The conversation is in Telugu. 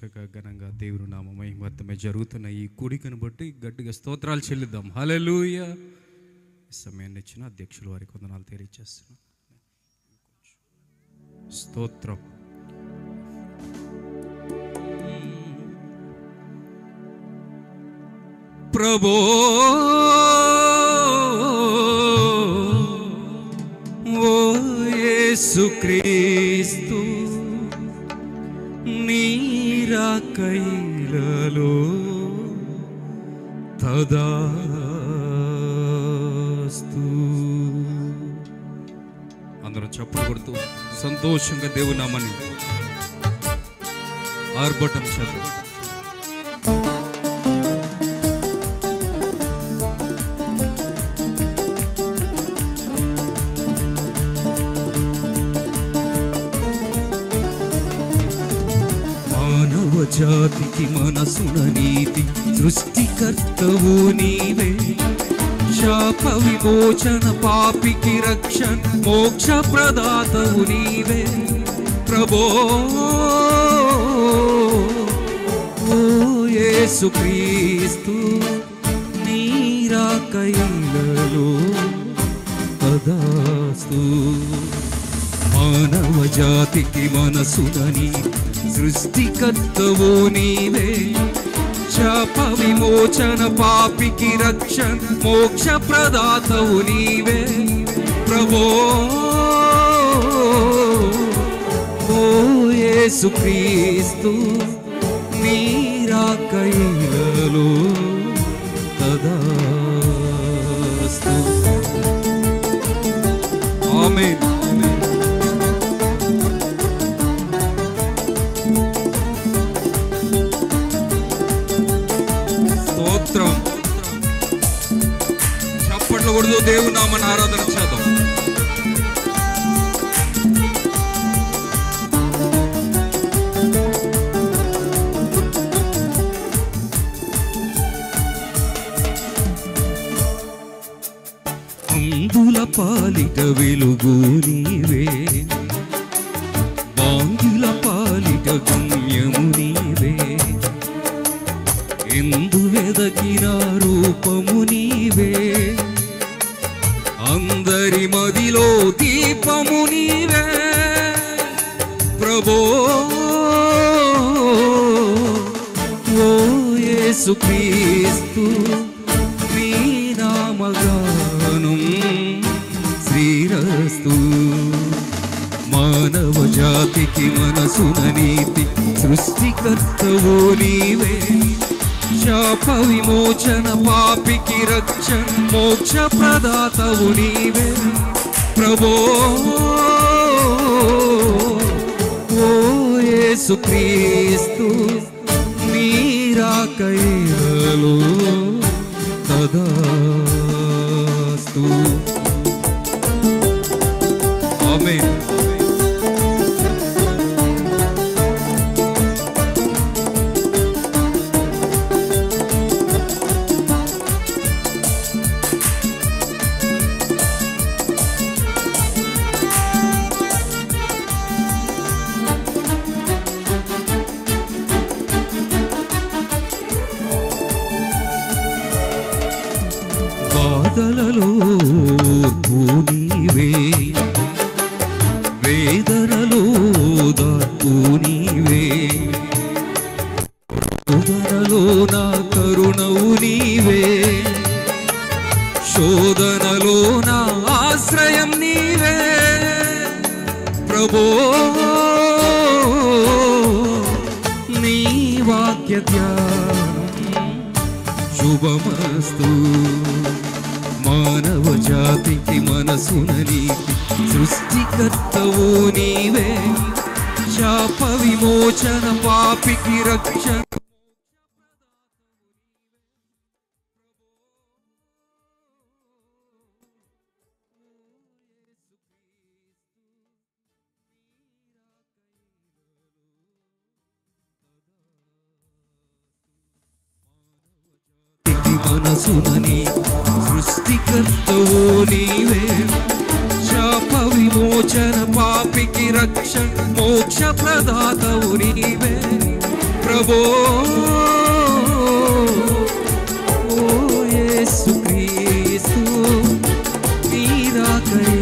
చక్కగా ఘనంగా దేవుని నామ మహిమార్థమై జరుగుతున్న ఈ కూడికను బట్టి గట్టిగా స్తోత్రాలు చెల్లిద్దాం. హల్లెలూయా. ఈ సమయాన్ని ఇచ్చిన అధ్యక్షుల వారికి వందనాలు తెలియజేస్తున్నాం. స్తోత్రం. ప్రభో ఓ యేసుక్రీస్తు నీరాకైలలో తదాస్తు. అందరం చప్పట్లు కొడుతూ సంతోషంగా దేవుని నామని ఆర్భటం చదువు. జాతికి మనసున నీతి సృష్టికర్తవు నీవే, శాప విమోచన పాపికి రక్షణ మోక్ష ప్రదాతవు నీవే. ప్రభో ఓ యేసుక్రీస్తు నీరాకైలలో తదాస్తు. మానవ జాతికి మనసునని సృష్టికర్తవు నీవే, శాప విమోచన పాపికి రక్షణ మోక్ష ప్రదాతవు నీవే. ప్రభో ఓ యేసుక్రీస్తు నీరాకైలలో తదాస్తు. ఆమేన్. చప్పట్లు కొడుతూ దేవుని నామమున ఆరాధన చేద్దాం. అందుల పాలిట వెలుగు నీవే, బాంగుల పాలిట గమ్యము నీవే, ఎందు వెదకిన రూపము నీవే, అందరి మదిలో దీపము నీవే. ప్రభో ఓ యేసుక్రీస్తు నీ నామగానం శ్రీరస్తు. మానవ జాతికి మనసున నీతి సృష్టికర్తవు నీవే, శాప విమోచన పాపికి రక్షణ మోక్ష ప్రదాతవు నీవే. ప్రభో ఓ యేసుక్రీస్తు నీరాకైలలో తదాస్తు. ఆమేన్. బాధలలో నీవే, వేదనలో దార్పు నీవే, శోధనలో నా కరుణవు నీవే, శోధనలో నా ఆశ్రయం నీవే. ప్రభో నీ వాక్య ధ్యానం శుభమస్తు. మానవ జాతికి మనసున నీతి సృష్టికర్తవు నీవే, శాప విమోచన పాపికి రక్షణ మనసునని సృష్టికర్తవు నీవే, శాప విమోచన పాపికి రక్షణ మోక్ష ప్రదాతవు నీవే. ప్రభో ఓ యేసు క్రీస్తు నీ రాకై